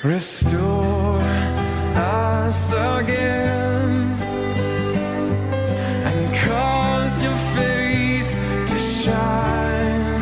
Restore us again and cause your face to shine.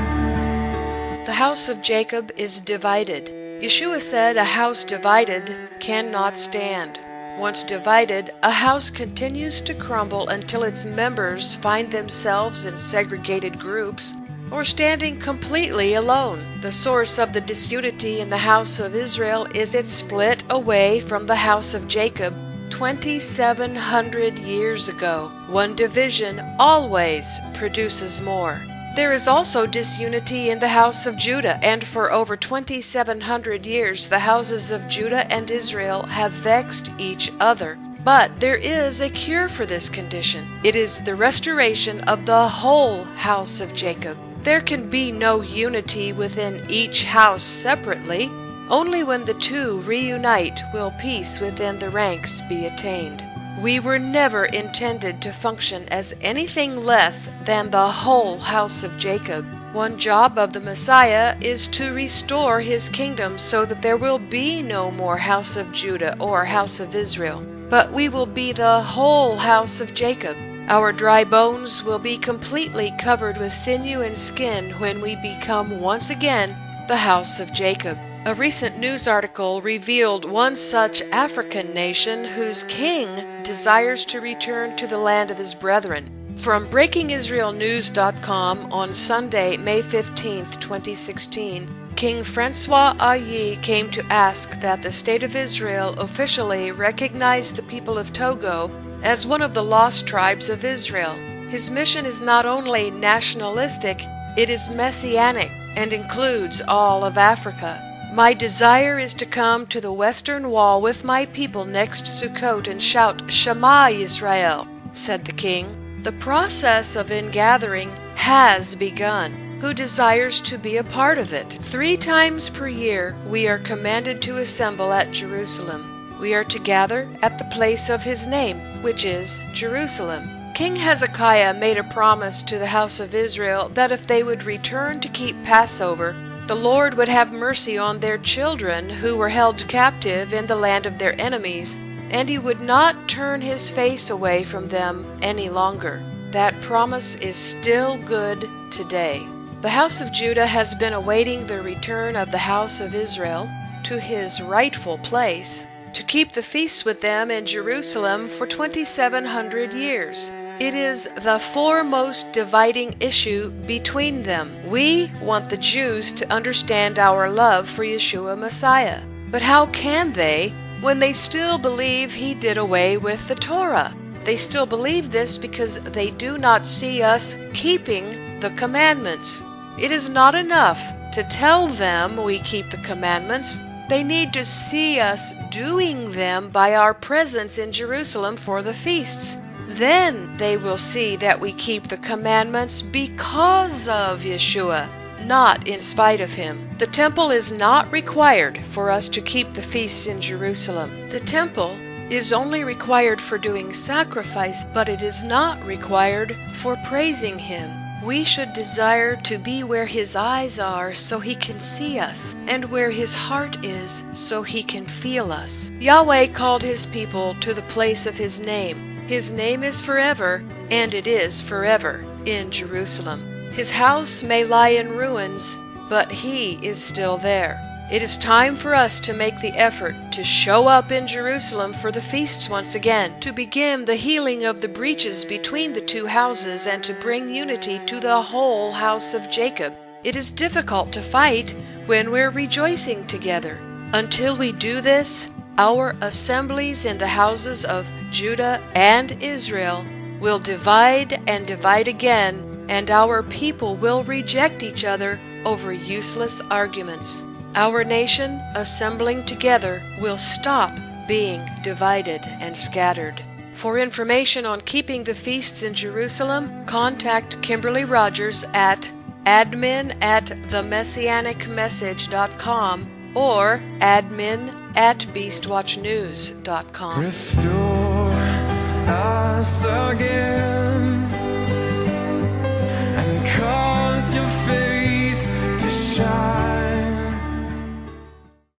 The house of Jacob is divided. Yeshua said a house divided cannot stand. Once divided, a house continues to crumble until its members find themselves in segregated groups or standing completely alone. The source of the disunity in the house of Israel is its split away from the house of Jacob 2,700 years ago. One division always produces more. There is also disunity in the house of Judah, and for over 2,700 years the houses of Judah and Israel have vexed each other. But there is a cure for this condition. It is the restoration of the whole house of Jacob. There can be no unity within each house separately. Only when the two reunite will peace within the ranks be attained. We were never intended to function as anything less than the whole house of Jacob. One job of the Messiah is to restore his kingdom so that there will be no more house of Judah or house of Israel, but we will be the whole house of Jacob. Our dry bones will be completely covered with sinew and skin when we become once again the house of Jacob. A recent news article revealed one such African nation whose king desires to return to the land of his brethren. From BreakingIsraelNews.com on Sunday, May 15, 2016, King Francois Ayi came to ask that the State of Israel officially recognize the people of Togo as one of the lost tribes of Israel. His mission is not only nationalistic, it is messianic and includes all of Africa. My desire is to come to the western wall with my people next Sukkot and shout, Shema Israel, said the king. The process of ingathering has begun. Who desires to be a part of it? 3 times per year we are commanded to assemble at Jerusalem. We are to gather at the place of his name, which is Jerusalem. King Hezekiah made a promise to the house of Israel that if they would return to keep Passover, the Lord would have mercy on their children who were held captive in the land of their enemies, and he would not turn his face away from them any longer. That promise is still good today. The house of Judah has been awaiting the return of the house of Israel to his rightful place, to keep the feasts with them in Jerusalem for 2,700 years. It is the foremost dividing issue between them. We want the Jews to understand our love for Yeshua Messiah. But how can they when they still believe he did away with the Torah? They still believe this because they do not see us keeping the commandments. It is not enough to tell them we keep the commandments. They need to see us doing them by our presence in Jerusalem for the feasts. Then they will see that we keep the commandments because of Yeshua, not in spite of him. The temple is not required for us to keep the feasts in Jerusalem. The temple is only required for doing sacrifice, but it is not required for praising him. We should desire to be where his eyes are so he can see us, and where his heart is so he can feel us. Yahweh called his people to the place of his name. His name is forever, and it is forever in Jerusalem. His house may lie in ruins, but he is still there. It is time for us to make the effort to show up in Jerusalem for the feasts once again, to begin the healing of the breaches between the two houses, and to bring unity to the whole house of Jacob. It is difficult to fight when we're rejoicing together. Until we do this, our assemblies in the houses of Judah and Israel will divide and divide again, and our people will reject each other over useless arguments. Our nation, assembling together, will stop being divided and scattered. For information on keeping the feasts in Jerusalem, contact Kimberly Rogers at admin@themessianicmessage.com or admin@beastwatchnews.com. Restore us again and cause your